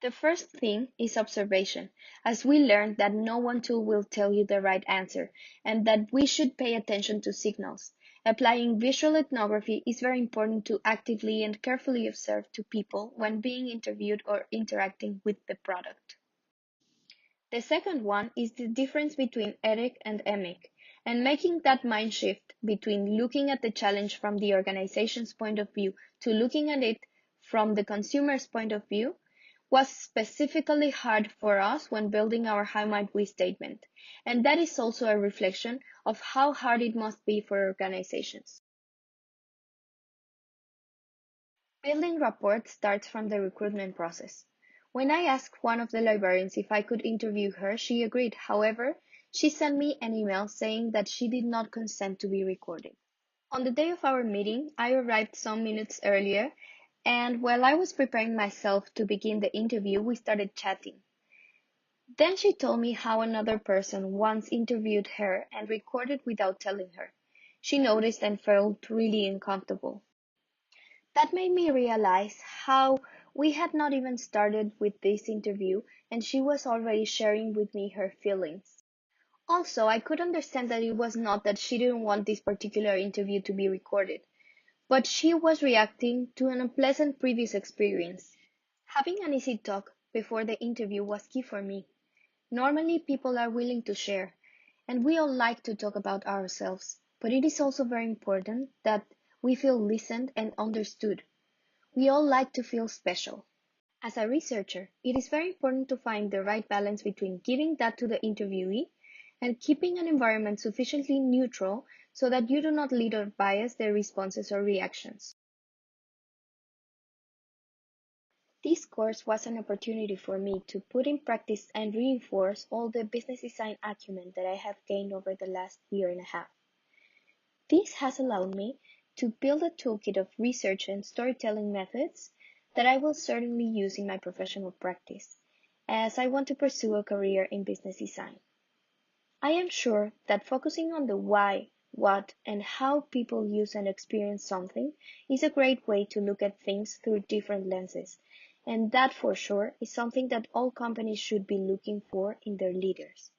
The first thing is observation, as we learned that no one tool will tell you the right answer, and that we should pay attention to signals. Applying visual ethnography is very important to actively and carefully observe to people when being interviewed or interacting with the product. The second one is the difference between ethic and emic, and making that mind shift between looking at the challenge from the organization's point of view to looking at it from the consumer's point of view was specifically hard for us when building our How Might We statement, and that is also a reflection of how hard it must be for organizations. Building rapport starts from the recruitment process. When I asked one of the librarians if I could interview her, she agreed. However, she sent me an email saying that she did not consent to be recorded. On the day of our meeting, I arrived some minutes earlier, and while I was preparing myself to begin the interview, we started chatting. Then she told me how another person once interviewed her and recorded without telling her. She noticed and felt really uncomfortable. That made me realize how we had not even started with this interview and she was already sharing with me her feelings. Also, I could understand that it was not that she didn't want this particular interview to be recorded, but she was reacting to an unpleasant previous experience. Having an easy talk before the interview was key for me. Normally, people are willing to share, and we all like to talk about ourselves, but it is also very important that we feel listened and understood. We all like to feel special. As a researcher, it is very important to find the right balance between giving that to the interviewee and keeping an environment sufficiently neutral so that you do not lead or bias their responses or reactions. This course was an opportunity for me to put in practice and reinforce all the business design acumen that I have gained over the last year and a half. This has allowed me to build a toolkit of research and storytelling methods that I will certainly use in my professional practice, as I want to pursue a career in business design. I am sure that focusing on the why, what, and how people use and experience something is a great way to look at things through different lenses, and that for sure is something that all companies should be looking for in their leaders.